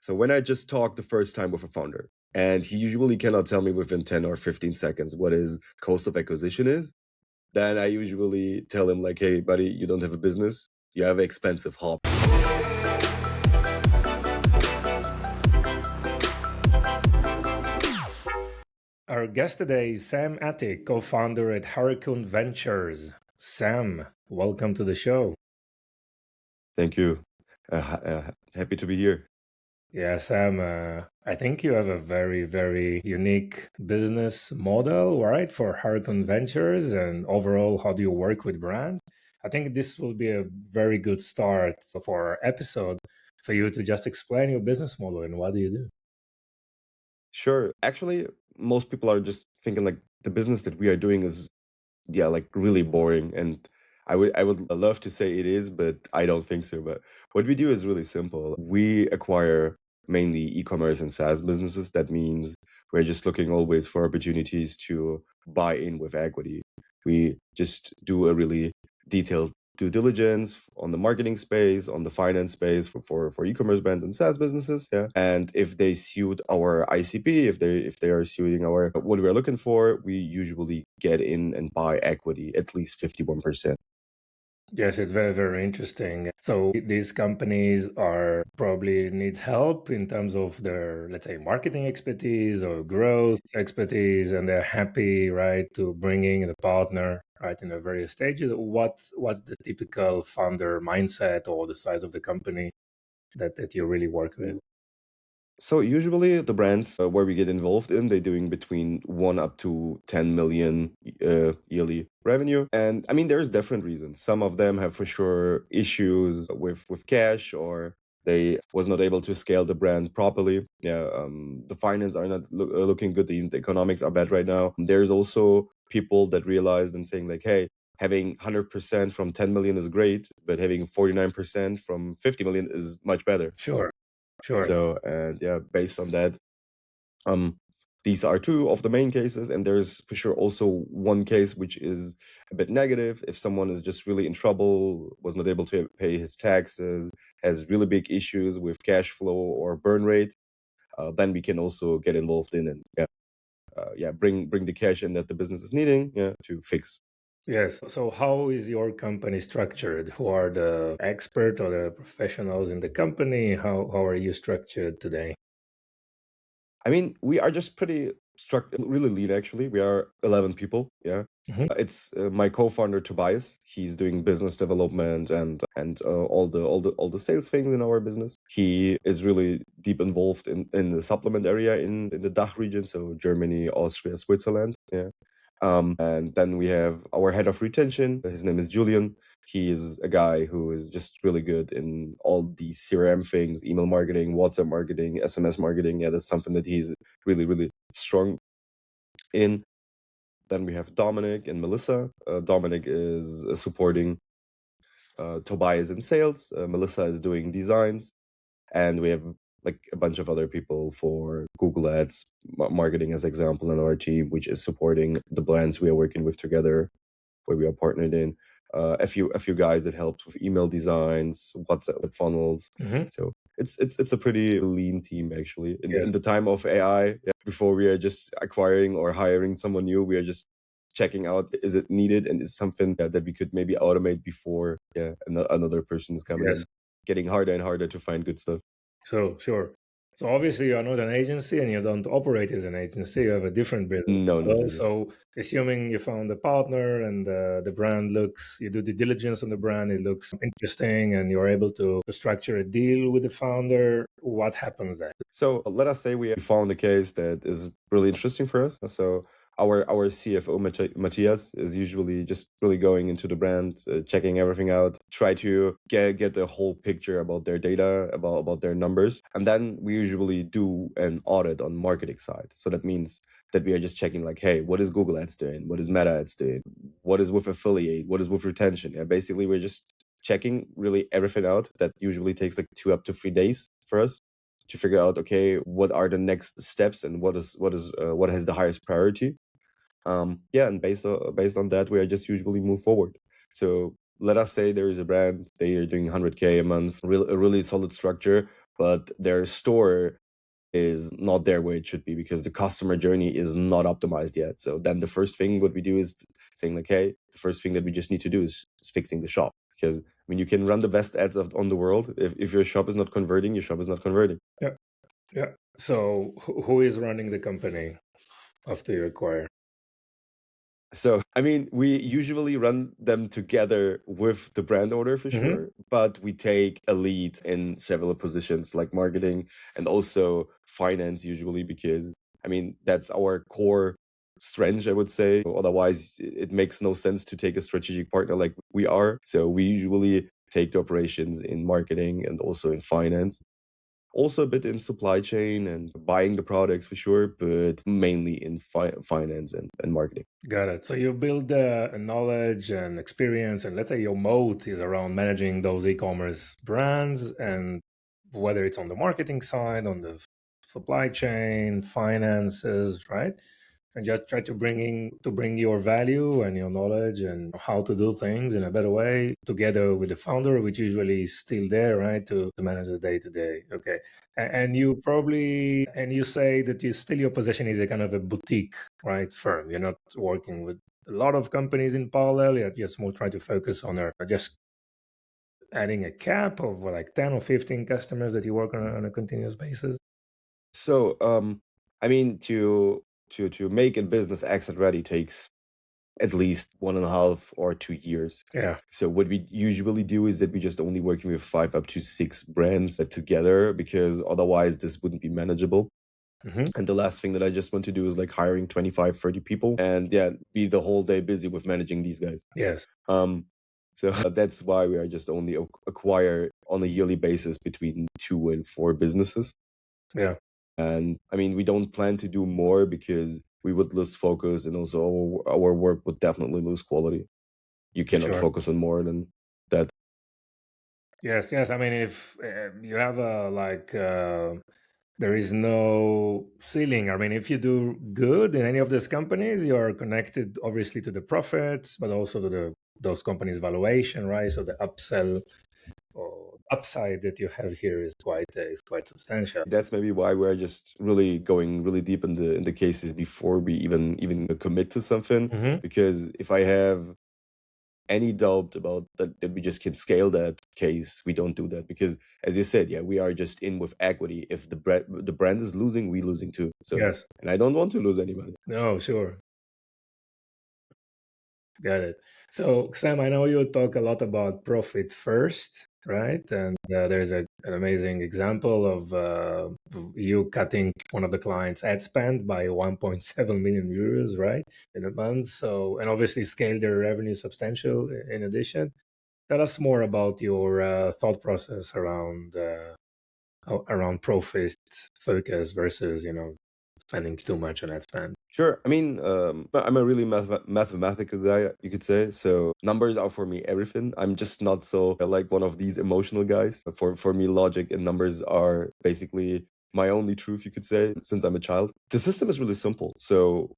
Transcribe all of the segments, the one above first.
So when I just talk the first time with a founder, and he usually cannot tell me within 10 or 15 seconds what his cost of acquisition is, then I usually tell him like, hey, buddy, you don't have a business. You have an expensive hobby. Our guest today is Cem Atik, co-founder at Harucon Ventures. Sam, welcome to the show. Thank you. Happy to be here. Yeah, Sam, I think you have a very, very unique business model, right, for Harucon Ventures, and overall, how do you work with brands? I think this will be a very good start for our episode for you to just explain your business model and what do you do? Sure. Actually, most people are just thinking like the business that we are doing is, like really boring. And I would love to say it is, but I don't think so. But what we do is really simple. We acquire mainly e-commerce and SaaS businesses. That means we're just looking always for opportunities to buy in with equity. We just do a really detailed due diligence on the marketing space, on the finance space for e-commerce brands and SaaS businesses. Yeah. And if they suit our ICP, if they are suiting our what we are looking for, we usually get in and buy equity, at least 51%. Yes, it's very, very interesting. So these companies are probably need help in terms of their, let's say, marketing expertise or growth expertise, and they're happy, right, to bringing the partner, right, in the various stages. What's the typical founder mindset or the size of the company that you really work with? So usually the brands where we get involved in, they're doing between 1 up to 10 million yearly revenue. And I mean, there's different reasons. Some of them have for sure issues with cash, or they was not able to scale the brand properly. Yeah, the finance are not looking good. The economics are bad right now. There's also people that realized and saying like, hey, having 100% from 10 million is great, but having 49% from 50 million is much better. Sure, sure. So, and yeah, based on that, um, these are two of the main cases, and there's for sure also one case which is a bit negative. If someone is just really in trouble, was not able to pay his taxes, has really big issues with cash flow or burn rate, then we can also get involved in and bring the cash in that the business is needing, to fix. Yes. So how is your company structured? Who are the expert or the professionals in the company? How are you structured today? I mean, we are just pretty really lean actually. We are 11 people. Yeah. Mhm. It's my co-founder Tobias. He's doing business development and all the sales things in our business. He is really deep involved in the supplement area in the DACH region, so Germany, Austria, Switzerland. Yeah. And then we have our head of retention. His name is Julian. He is a guy who is just really good in all these CRM things, email marketing, WhatsApp marketing, SMS marketing. Yeah, that's something that he's really, really strong in. Then we have Dominic and Melissa. Dominic is supporting Tobias in sales. Melissa is doing designs. And we have like a bunch of other people for Google Ads marketing as example in our team, which is supporting the brands we are working with together, where we are partnered in. A few guys that helped with email designs, WhatsApp funnels. Mhm. So it's a pretty lean team actually. Yes. In the time of AI, before we are just acquiring or hiring someone new, we are just checking out, is it needed and is something that we could maybe automate before another person is coming Yes. in. Getting harder and harder to find good stuff. So sure. So obviously you are not an agency and you don't operate as an agency. You have a different business. No, not really. So assuming you found a partner and the brand looks, you do the diligence on the brand, it looks interesting, and you're able to structure a deal with the founder. What happens then? So let us say we found a case that is really interesting for us. So our CFO Matthias is usually just really going into the brand, checking everything out, try to get the whole picture about their data, about their numbers, and then we usually do an audit on marketing side. So that means that we are just checking like, hey, what is Google Ads doing? What is Meta Ads doing? What is with affiliate? What is with retention? Yeah, basically we're just checking really everything out. That usually takes like 2 up to 3 days for us to figure out, okay, what are the next steps and what has the highest priority. And based on that, we are just usually move forward. So let us say there is a brand, they are doing 100K a month, a really solid structure, but their store is not there where it should be because the customer journey is not optimized yet. So then the first thing what we do is saying like, hey, the first thing that we just need to do is fixing the shop. Because I mean, you can run the best ads on the world. If your shop is not converting, your shop is not converting. Yeah. Yeah. So who is running the company after you acquire? So, I mean, we usually run them together with the brand owner for sure, but we take a lead in several positions like marketing and also finance usually because, I mean, that's our core strength, I would say. Otherwise, it makes no sense to take a strategic partner like we are. So we usually take the operations in marketing and also in finance. Also a bit in supply chain and buying the products for sure, but mainly in finance and marketing. Got it. So you build a knowledge and experience, and let's say your moat is around managing those e-commerce brands, and whether it's on the marketing side, on the supply chain, finances, right? And just try to bring your value and your knowledge and how to do things in a better way together with the founder, which usually is still there, right, to manage the day to day. Okay, and you say that your position is a kind of a boutique, right, firm. You're not working with a lot of companies in parallel. You're just more trying to focus on just adding a cap of like 10 or 15 customers that you work on a continuous basis. So, I mean, to make a business exit ready takes at least 1.5 or 2 years. Yeah. So what we usually do is that we just only working with 5 up to 6 brands together because otherwise this wouldn't be manageable. And the last thing that I just want to do is like hiring 25, 30 people and yeah, be the whole day busy with managing these guys. Yes. So that's why we are just only acquire on a yearly basis between 2 and 4 businesses. Yeah. And I mean, we don't plan to do more because we would lose focus and also our work would definitely lose quality. You cannot Sure. focus on more than that. Yes, yes. I mean, if you have there is no ceiling. I mean, if you do good in any of these companies, you're connected obviously to the profits, but also to those companies' valuation, right? So the upsell or upside that you have here is quite substantial. That's maybe why we're just really going really deep in the cases before we even commit to something. Because if I have any doubt about that we just can scale that case, we don't do that because as you said, yeah, we are just in with equity. If the brand is losing, we losing too. So Yes. and I don't want to lose anybody. No, sure. Got it. So, Sam, I know you talk a lot about profit first, right? And there's an amazing example of you cutting one of the clients' ad spend by 1.7 million euros, right, in a month. So, and obviously scale their revenue substantial in addition. Tell us more about your thought process around profit focus versus, spending too much on ad spend. Sure. I mean, I'm a really mathematical guy, you could say. So numbers are for me everything. I'm just not so like one of these emotional guys. For me, logic and numbers are basically my only truth, you could say, since I'm a child. The system is really simple. So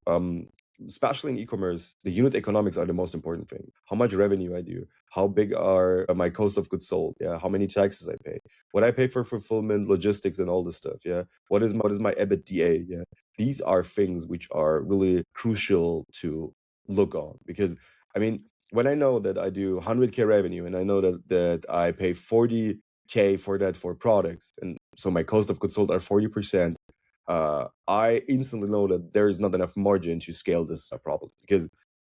especially in e-commerce, the unit economics are the most important thing. How much revenue I do, how big are my cost of goods sold, yeah, how many taxes I pay, what I pay for fulfillment, logistics, and all this stuff, yeah. What is my EBITDA, yeah. These are things which are really crucial to look on because I mean, when I know that I do 100K revenue and I know that I pay 40K for that for products, and so my cost of goods sold are 40%. I instantly know that there is not enough margin to scale this problem because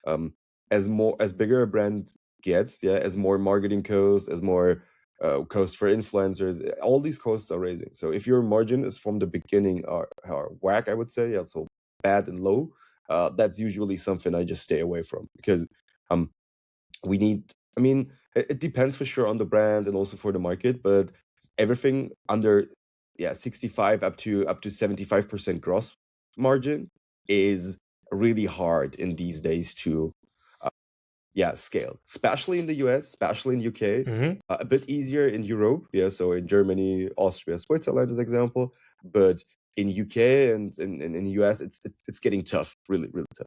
um, as bigger a brand gets, yeah, as more marketing costs, as more costs for influencers, all these costs are raising. So if your margin is from the beginning are whack, I would say, yeah, so bad and low, that's usually something I just stay away from because um, we need. I mean, it depends for sure on the brand and also for the market, but everything under 65 up to 75% gross margin is really hard in these days to scale, especially in the US, especially in UK, a bit easier in Europe, yeah, so in Germany, Austria, Switzerland as example, but in UK and in the US, it's getting tough, really, really tough.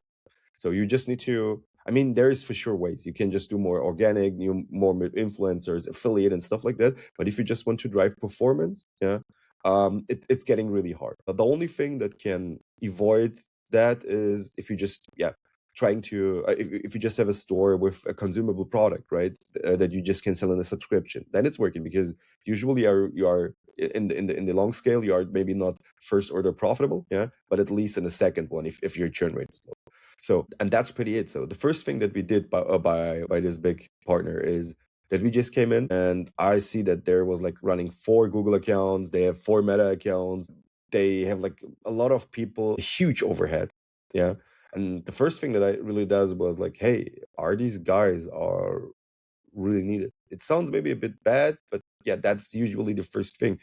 So you just need to I mean, there is for sure ways. You can just do more organic, more influencers, affiliate, and stuff like that. But if you just want to drive performance, yeah, it's getting really hard. But the only thing that can avoid that is if you just, yeah, trying to if you just have a store with a consumable product, right, that you just can sell in a subscription, then it's working, because usually you are in the long scale, you are maybe not first order profitable, yeah, but at least in the second one, if your churn rate is low. So, and that's pretty it. So the first thing that we did by this big partner is that we just came in, and I see that there was like running 4 Google accounts, they have 4 Meta accounts, they have like a lot of people, a huge overhead, yeah. And the first thing that I really does was like, hey, are these guys are really needed? It sounds maybe a bit bad, but yeah, that's usually the first thing.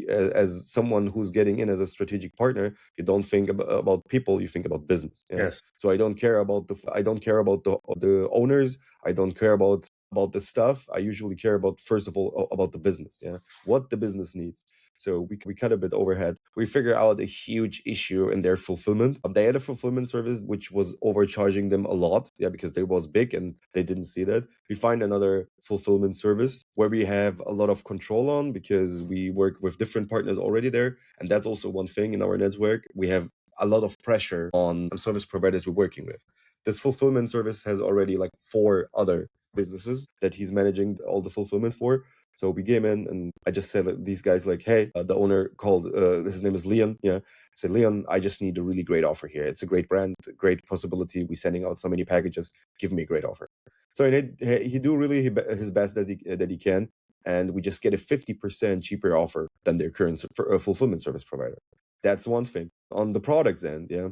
As someone who's getting in as a strategic partner, you don't think about people, you think about business. Yeah. Yes. So I don't care about the owners. I don't care about the stuff. I usually care about, first of all, about the business. Yeah, what the business needs. So we cut a bit overhead. We figure out a huge issue in their fulfillment. They had a fulfillment service which was overcharging them a lot, yeah, because they was big and they didn't see that. We find another fulfillment service where we have a lot of control on, because we work with different partners already there. And that's also one thing in our network. We have a lot of pressure on service providers we're working with. This fulfillment service has already like 4 other businesses that he's managing all the fulfillment for. So we came in, and I just said that these guys like, hey, the owner called, his name is Leon. Yeah. I said, Leon, I just need a really great offer here. It's a great brand, a great possibility. We're sending out so many packages. Give me a great offer. So he do really his best that he can. And we just get a 50% cheaper offer than their current fulfillment service provider. That's one thing. On the products end, yeah,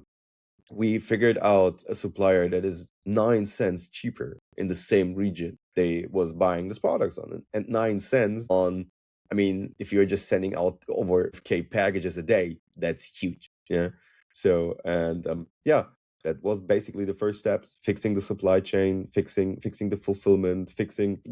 we figured out a supplier that is 9 cents cheaper in the same region they was buying these products on. And 9 cents on, I mean, if you're just sending out over K packages a day, that's huge. Yeah. So, and yeah, that was basically the first steps: fixing the supply chain, fixing the fulfillment,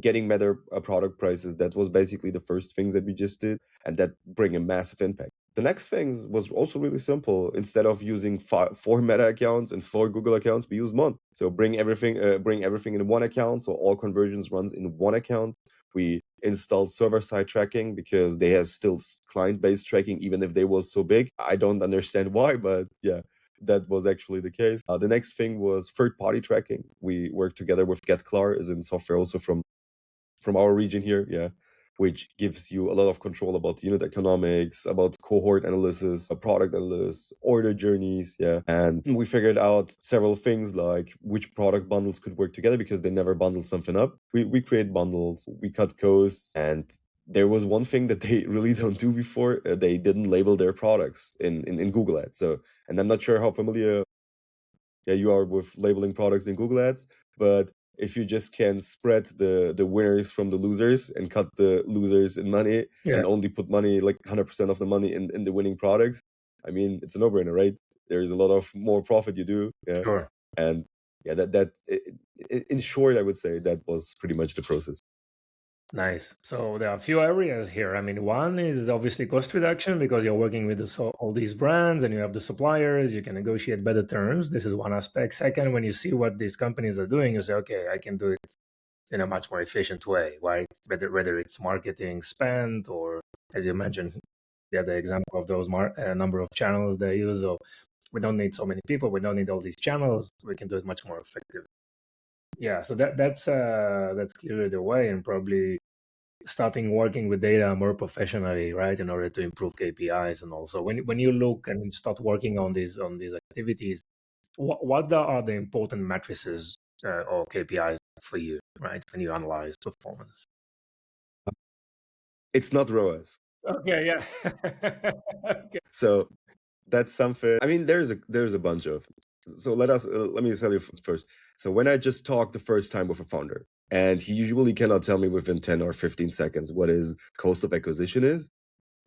getting better product prices. That was basically the first things that we just did, and that bring a massive impact. The next thing was also really simple. Instead of using 4 Meta accounts and 4 Google accounts, we use one. So bring everything in one account, so all conversions runs in one account. We installed server-side tracking because they have still client-based tracking, even if they was so big. I don't understand why, but yeah, that was actually the case. The next thing was third-party tracking. We worked together with GetClar, as in software also from our region here, yeah, which gives you a lot of control about unit economics, about cohort analysis, product analysis, order journeys, yeah. And we figured out several things like which product bundles could work together, because they never bundled something up. We create bundles, we cut costs, and there was one thing that they really don't do before. They didn't label their products in Google Ads. So, and I'm not sure how familiar you are with labeling products in Google Ads, but if you just can spread the winners from the losers and cut the losers in money, Yeah. and only put money, like 100% of the money in the winning products, I mean, it's a no-brainer, right? There's a lot of more profit you do. Yeah. Sure. And yeah, in short, I would say that was pretty much the process. Nice. So there are a few areas here. I mean, one is obviously cost reduction, because you're working with all these brands and you have the suppliers, you can negotiate better terms. This is one aspect. Second, when you see what these companies are doing, you say, okay, I can do it in a much more efficient way, right? Whether it's marketing spend, or, as you mentioned, the other example of those number of channels they use. So we don't need so many people. We don't need all these channels. We can do it much more effective. Yeah, so that's clearly the way, and probably starting working with data more professionally, right, in order to improve KPIs. And also, when you look and start working on these activities, what are the important matrices or KPIs for you, right, when you analyze performance? It's not ROAS. Okay, yeah. Okay. So that's something. I mean, there's a bunch of. So let me tell you first. So when I just talk the first time with a founder, and he usually cannot tell me within 10 or 15 seconds what his cost of acquisition is,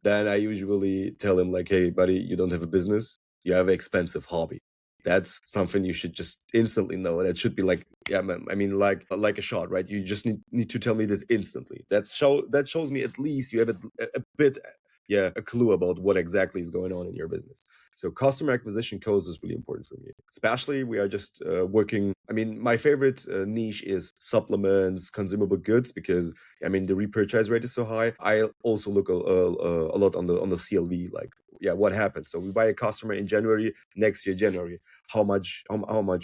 then I usually tell him like, hey, buddy, you don't have a business, you have an expensive hobby. That's something you should just instantly know. That should be like, yeah, man, I mean, like a shot, right? You just need to tell me this instantly. That shows me at least you have a bit, yeah, a clue about what exactly is going on in your business. So customer acquisition cost is really important for me. Especially we are just working I mean, my favorite niche is supplements, consumable goods, because I mean the repurchase rate is so high. I also look a lot on the CLV, like yeah, what happens? So we buy a customer in January, next year January, how much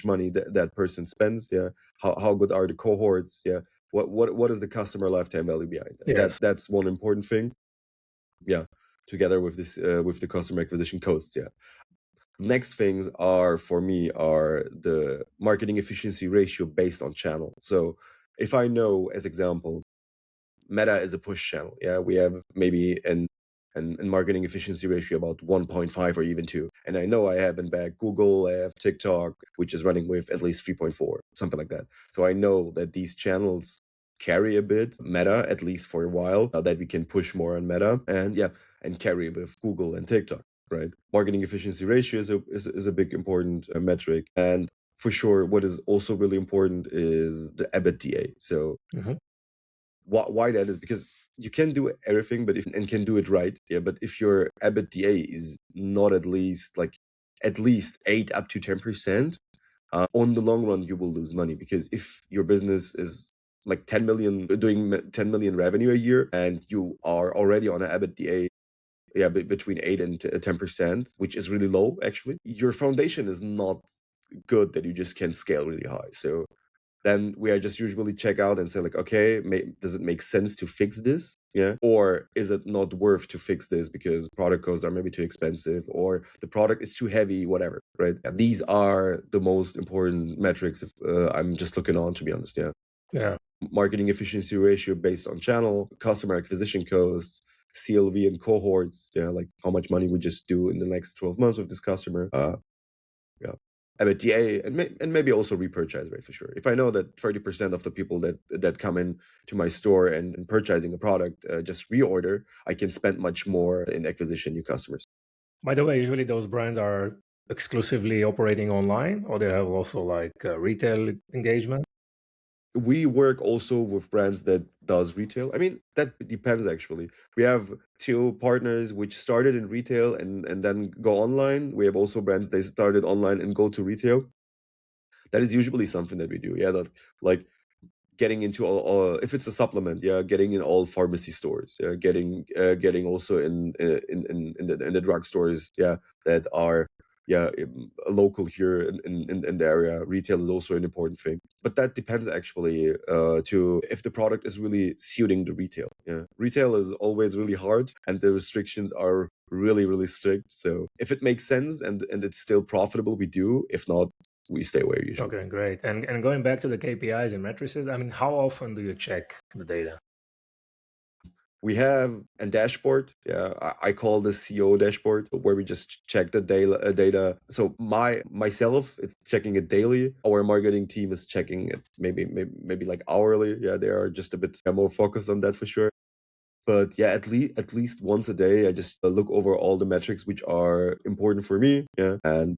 money that person spends? Yeah, how good are the cohorts? Yeah, what is the customer lifetime value behind that? Yes. That's one important thing. Yeah, together with this with the customer acquisition costs. Yeah. Next things are for me are the marketing efficiency ratio based on channel. So if I know, as example, Meta is a push channel, yeah, we have maybe an marketing efficiency ratio about 1.5 or even 2. And I know I have in back Google, I have TikTok, which is running with at least 3.4, something like that. So I know that these channels carry a bit Meta, at least for a while, that we can push more on Meta, and yeah, and carry with Google and TikTok. Right, marketing efficiency ratio is a big important metric, and for sure, what is also really important is the EBITDA. So Mhm. why that is because you can do everything, but if and can do it right, yeah. But if your EBITDA is not at least like at least 8 up to 10%, on the long run you will lose money, because if your business is like 10 million doing 10 million revenue a year and you are already on an EBITDA, yeah, between 8 and 10%, which is really low actually, your foundation is not good that you just can scale really high. So then we are just usually check out and say like, okay, does it make sense to fix this? Yeah. Or is it not worth to fix this because product costs are maybe too expensive or the product is too heavy, whatever, right? And these are the most important metrics if, I'm just looking on, to be honest. Yeah. Yeah. Marketing efficiency ratio based on channel, customer acquisition costs, CLV and cohorts. Yeah. Like how much money we just do in the next 12 months with this customer. Yeah. EBITDA and maybe also repurchase rate for sure. If I know that 30% of the people that come in to my store and purchasing a product just reorder, I can spend much more in acquisition new customers. By the way, usually those brands are exclusively operating online, or they have also like retail engagement. We work also with brands that does retail. I mean, that depends actually. We have two partners which started in retail and then go online. We have also brands they started online and go to retail. That is usually something that we do. Yeah, that like getting into all if it's a supplement, yeah, getting in all pharmacy stores, yeah, getting also in the drugstores, yeah, that are yeah local here in the area. Retail is also an important thing, but that depends actually to if the product is really suiting the retail. Yeah, retail is always really hard and the restrictions are really strict. So if it makes sense and it's still profitable, we do. If not, we stay away usually. Okay, great. And going back to the KPIs and matrices, I mean, how often do you check the data? We have a dashboard. Yeah, I call this CO dashboard, where we just check the data. So myself, it's checking it daily. Our marketing team is checking it maybe like hourly. Yeah, they are just a bit more focused on that for sure. But yeah, at least once a day, I just look over all the metrics which are important for me. Yeah, and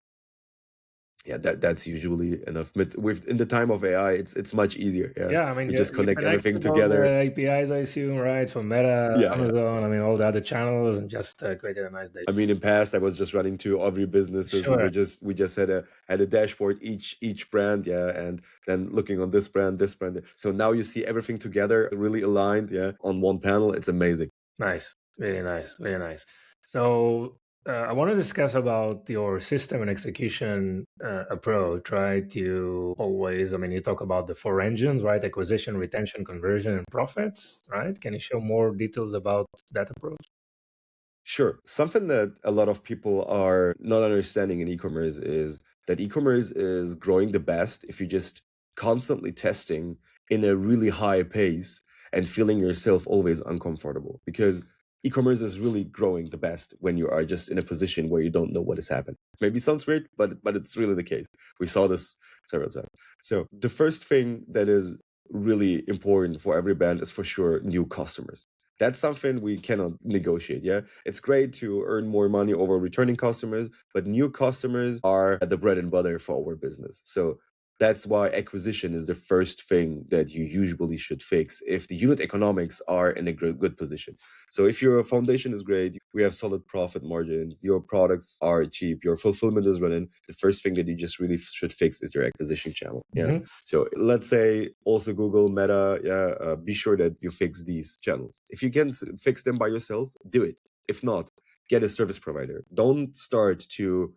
yeah, that's usually enough. With in the time of AI, it's much easier. Yeah, Yeah, I mean, we you, just you connect connect everything with all the together. APIs, I assume, right? From Meta, Yeah, yeah. Amazon, I mean, all the other channels, and just created a nice data. I mean, in past, I was just running to every businesses. Sure, We just had a dashboard each brand, yeah, and then looking on this brand, this brand. So now you see everything together, really aligned, yeah, on one panel. It's amazing. nice, really nice, really nice. So I want to discuss about your system and execution approach, right? You always, I mean, you talk about the four engines, right? Acquisition, retention, conversion, and profits, right? Can you show more details about that approach? Sure. Something that a lot of people are not understanding in e-commerce is that e-commerce is growing the best if you're just constantly testing in a really high pace and feeling yourself always uncomfortable. Because e-commerce is really growing the best when you are just in a position where you don't know what is happening. Maybe it sounds weird, but it's really the case. We saw this several times. So the first thing that is really important for every brand is for sure new customers. That's something we cannot negotiate. Yeah, it's great to earn more money over returning customers, but new customers are the bread and butter for our business. So That's why acquisition is the first thing that you usually should fix if the unit economics are in a good position. So if your foundation is great, we have solid profit margins, your products are cheap, your fulfillment is running, the first thing that you just really should fix is your acquisition channel. Yeah. So let's say also Google, Meta, be sure that you fix these channels. If you can fix them by yourself, do it. If not, get a service provider. Don't start to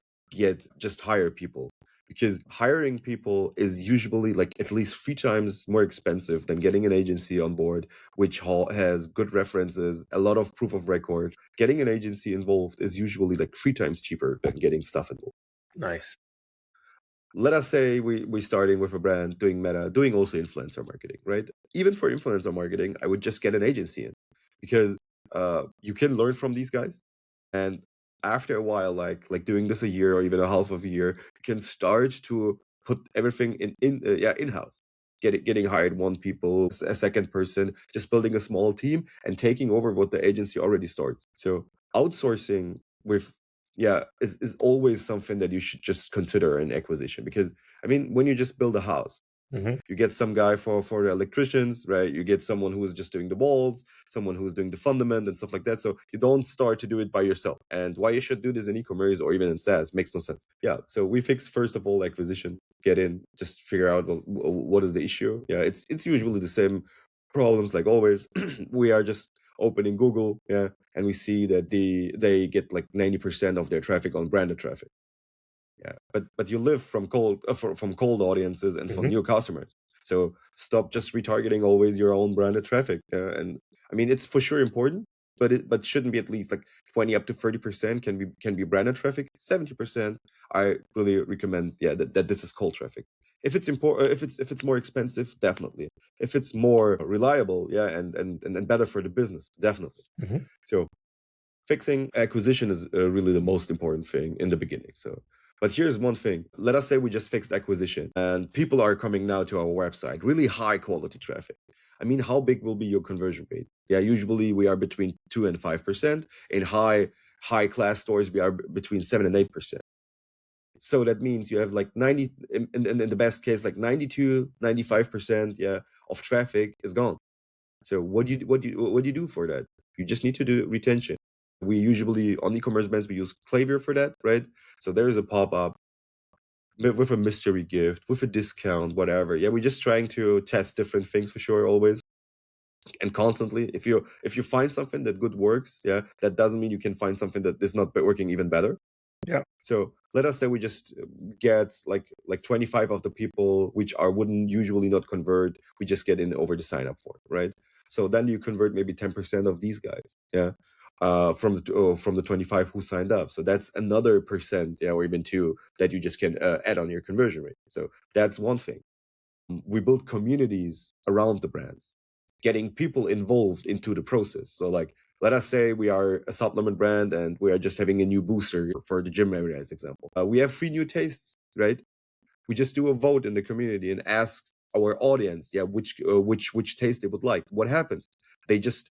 just hire people, because hiring people is usually like at least 3 times more expensive than getting an agency on board, which has good references, a lot of proof of record. Getting an agency involved is usually like 3 times cheaper than getting stuff involved. Nice. Let us say we starting with a brand doing Meta, doing also influencer marketing, right? Even for influencer marketing, I would just get an agency in, because you can learn from these guys, and after a while, like doing this a year or even a half of a year, you can start to put everything in-house. Getting hired one people, a second person, just building a small team and taking over what the agency already starts. So outsourcing is always something that you should just consider in acquisition, because I mean, when you just build a house, you get some guy for the electricians, right? You get someone who is just doing the walls, someone who's doing the fundament and stuff like that. So you don't start to do it by yourself. And why you should do this in e-commerce or even in SaaS makes no sense. Yeah. So we fix first of all acquisition, get in, just figure out what is the issue. Yeah, it's usually the same problems like always. We are just opening Google, and we see that they get like 90% of their traffic on branded traffic. Yeah, but you live from cold audiences and from new customers. So stop just retargeting always your own branded traffic. And I mean, it's for sure important, but shouldn't be at least like 20 up to 30% can be branded traffic. 70%, I really recommend that this is cold traffic. If it's important, if it's more expensive, definitely. If it's more reliable, and better for the business, definitely. So fixing acquisition is really the most important thing in the beginning. So, but here's one thing. Let us say we just fixed acquisition and people are coming now to our website, really high quality traffic. I mean, how big will be your conversion rate? Yeah, usually we are between 2 and 5%. In high class stores, we are between 7 and 8%. So that means you have like 90, in the best case, like 92, 95%, of traffic is gone. So what do you do for that? You just need to do retention. We usually, on e-commerce brands, we use Klaviyo for that, right? So there is a pop-up with a mystery gift, with a discount, whatever. Yeah, we're just trying to test different things for sure, always. And constantly, if you find something that good works, that doesn't mean you can find something that is not working even better. Yeah. So let us say we just get like 25 of the people which wouldn't usually not convert, we just get in over the sign up form, right? So then you convert maybe 10% of these guys, from the 25 who signed up. So that's another percent, or even 2 that you just can add on your conversion rate. So that's one thing. We build communities around the brands, getting people involved into the process. So like, let us say we are a supplement brand and we are just having a new booster for the gym area, as example. We have 3 new tastes, right? We just do a vote in the community and ask our audience, which taste they would like. What happens? They just,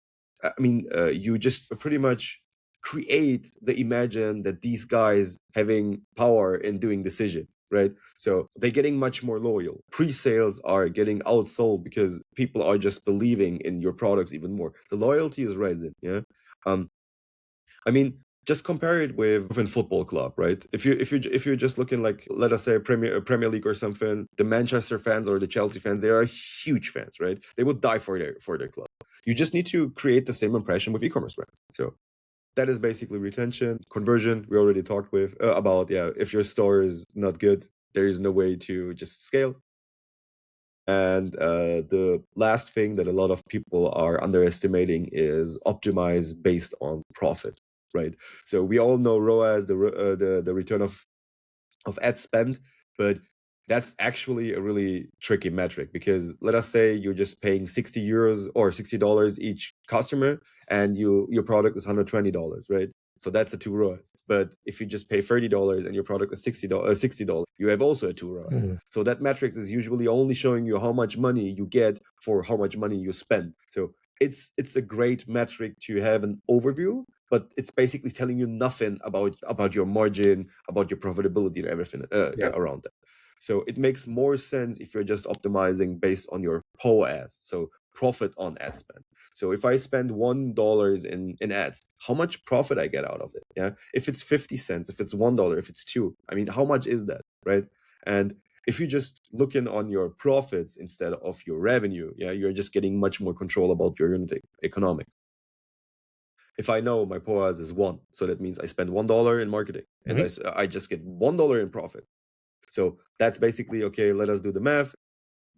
you just pretty much create the imagine that these guys having power in doing decisions, right? So they're getting much more loyal. Pre-sales are getting outsold because people are just believing in your products even more. The loyalty is rising. Just compare it with a football club, right? If you're just looking like, let us say a Premier League or something, the Manchester fans or the Chelsea fans, they are huge fans, right? They would die for their club. You just need to create the same impression with e-commerce brands. So that is basically retention, conversion. We already talked about. If your store is not good, there is no way to just scale. And the last thing that a lot of people are underestimating is optimize based on profit, right? So we all know ROAS, the return of ad spend, but that's actually a really tricky metric, because let us say you're just paying 60 euros or $60 each customer and your product is $120, right? So that's a 2 ROAS. But if you just pay $30 and your product is $60, you have also a 2 ROAS. So that metric is usually only showing you how much money you get for how much money you spend. So it's a great metric to have an overview, but it's basically telling you nothing about your margin, about your profitability and everything around that. So it makes more sense if you're just optimizing based on your POAS, so profit on ad spend. So if I spend $1 in ads, how much profit I get out of it? Yeah. If it's 50 cents, if it's $1, if it's two, I mean, how much is that? Right. And if you just looking on your profits instead of your revenue, yeah, you're just getting much more control about your unit economics. If I know my POAS is one, so that means I spend $1 in marketing and I just get $1 in profit. So that's basically, okay, let us do the math.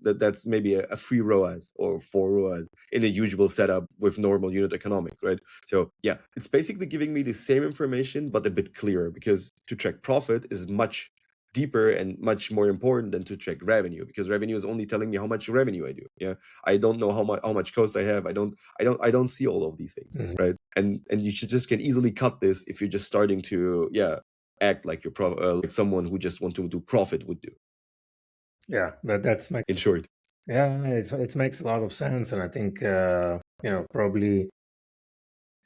That's maybe a 3 ROAS or 4 ROAS in a usual setup with normal unit economics, right? So yeah, it's basically giving me the same information, but a bit clearer, because to track profit is much deeper and much more important than to track revenue, because revenue is only telling me how much revenue I do. Yeah. I don't know how much cost I have. I don't see all of these things, right? And you should just can easily cut this if you're just starting to, yeah, act like you're like someone who just want to do profit would do. Yeah, that's my In short. Yeah, it makes a lot of sense, and I think probably.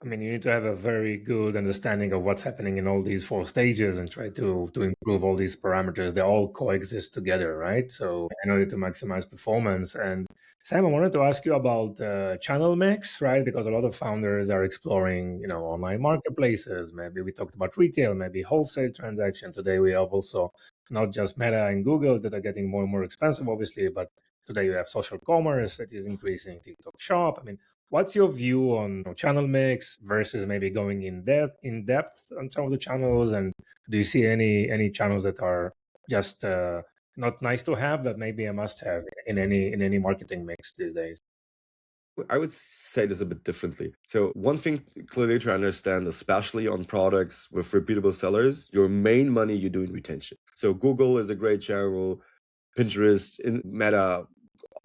I mean, you need to have a very good understanding of what's happening in all these four stages and try to improve all these parameters. They all coexist together, right? So in order to maximize performance. And Sam, I wanted to ask you about channel mix, right? Because a lot of founders are exploring, online marketplaces. Maybe we talked about retail, maybe wholesale transaction. Today we have also not just Meta and Google that are getting more and more expensive, obviously, but today you have social commerce that is increasing, TikTok Shop. I mean, what's your view on channel mix versus maybe going in depth on some of the channels? And do you see any channels that are just not nice to have, but maybe a must have in any marketing mix these days? I would say this a bit differently. So one thing clearly to understand, especially on products with repeatable sellers, your main money you do in retention. So Google is a great channel, Pinterest, Meta,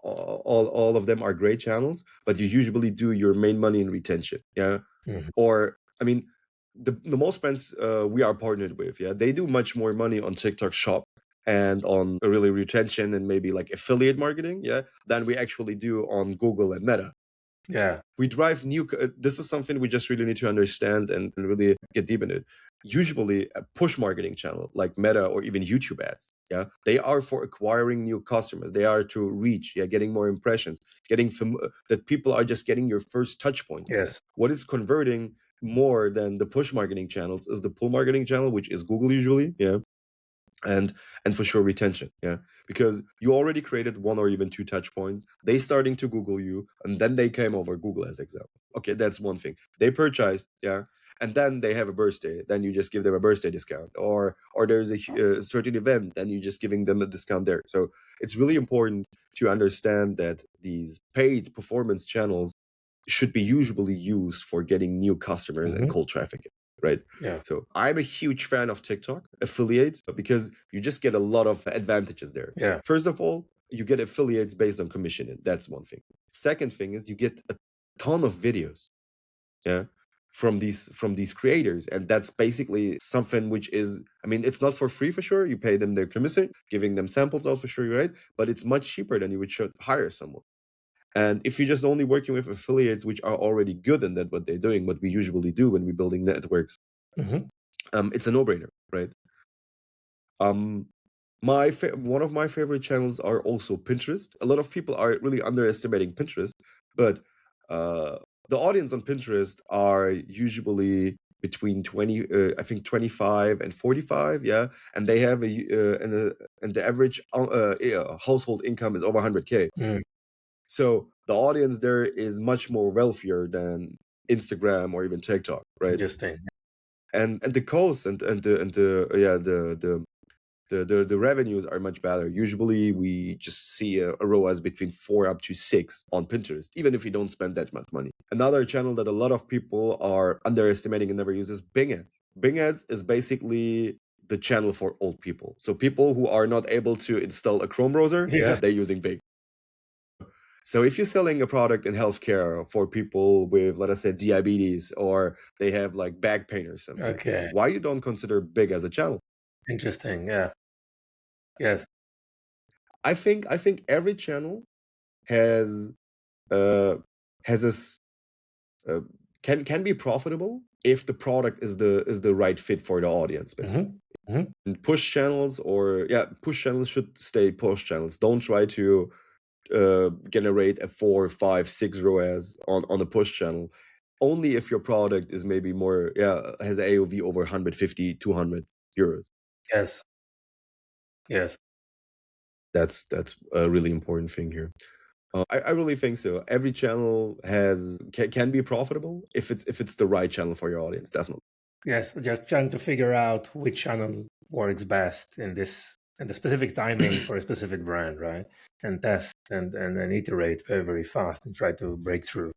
all of them are great channels, but you usually do your main money in retention. Yeah. Or, I mean, the most brands we are partnered with, yeah, they do much more money on TikTok Shop and on really retention and maybe like affiliate marketing, yeah, than we actually do on Google and Meta. Yeah. We drive this is something we just really need to understand and really get deep in it. Usually a push marketing channel like Meta or even YouTube ads, yeah, they are for acquiring new customers. They are to reach, yeah, getting more impressions, getting that people are just getting your first touch point. Yes. What is converting more than the push marketing channels is the pull marketing channel, which is Google usually, yeah, and for sure retention, yeah, because you already created one or even two touch points. They starting to Google you, and then they came over Google as example. Okay, that's one thing. They purchased, yeah, and then they have a birthday, then you just give them a birthday discount, or there's a certain event, then you're just giving them a discount there. So it's really important to understand that these paid performance channels should be usually used for getting new customers and cold traffic, right? Yeah. So I'm a huge fan of TikTok affiliates because you just get a lot of advantages there. Yeah. First of all, you get affiliates based on commission. That's one thing. Second thing is you get a ton of videos, yeah, from these creators, and that's basically something which is, I mean, it's not for free for sure. You pay them their commission, giving them samples out for sure, right? But it's much cheaper than you would should hire someone. And if you're just only working with affiliates which are already good in that what they're doing, what we usually do when we're building networks, it's a no-brainer, right? One of my favorite channels are also Pinterest. A lot of people are really underestimating Pinterest, but the audience on Pinterest are usually between 25 and 45, yeah, and they have and the average household income is over 100K. So the audience there is much more wealthier than Instagram or even TikTok, right? Interesting. And the costs and the revenues are much better. Usually we just see a ROAS between 4 up to 6 on Pinterest, even if you don't spend that much money. Another channel that a lot of people are underestimating and never use is Bing Ads. Bing Ads is basically the channel for old people. So people who are not able to install a Chrome browser, yeah, they're using Bing. So if you're selling a product in healthcare for people with, let us say, diabetes, or they have like back pain or something, Okay. why you don't consider Bing as a channel? Interesting. Yeah. Yes. I think every channel has this can be profitable if the product is the right fit for the audience, basically. Mhm. And push channels, or push channels should stay push channels. Don't try to generate a 4, 5, 6 ROAS on a push channel. Only if your product is maybe more, has an AOV over 150, 200 euros. Yes. Yes. That's a really important thing here. I really think so. Every channel can be profitable if it's the right channel for your audience, definitely. Yes. Just trying to figure out which channel works best in the specific timing for a specific brand, right? And test and then iterate very, very fast and try to break through.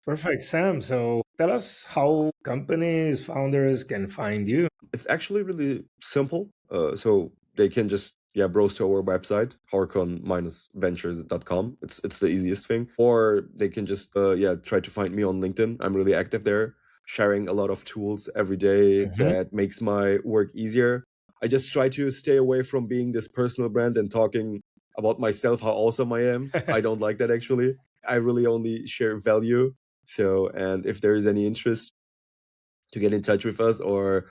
Perfect, Sam. So tell us how companies, founders can find you. It's actually really simple. So they can just browse to our website, harucon-ventures.com. It's the easiest thing. Or they can just try to find me on LinkedIn. I'm really active there, sharing a lot of tools every day that makes my work easier. I just try to stay away from being this personal brand and talking about myself, how awesome I am. I don't like that actually. I really only share value. So, and if there is any interest to get in touch with us, or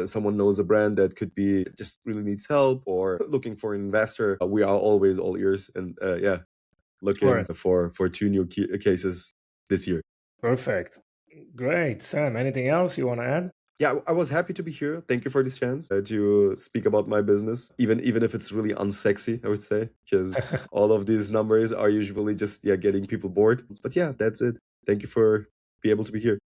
someone knows a brand that could be just really needs help or looking for an investor, we are always all ears, and looking Sure. for 2 new cases this year. Perfect. Great. Sam, anything else you want to add? Yeah, I was happy to be here. Thank you for this chance to speak about my business, even if it's really unsexy, I would say, because all of these numbers are usually just getting people bored. But yeah, that's it. Thank you for being able to be here.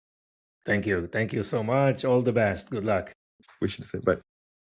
Thank you. Thank you so much. All the best. Good luck. Wish you the same. Bye.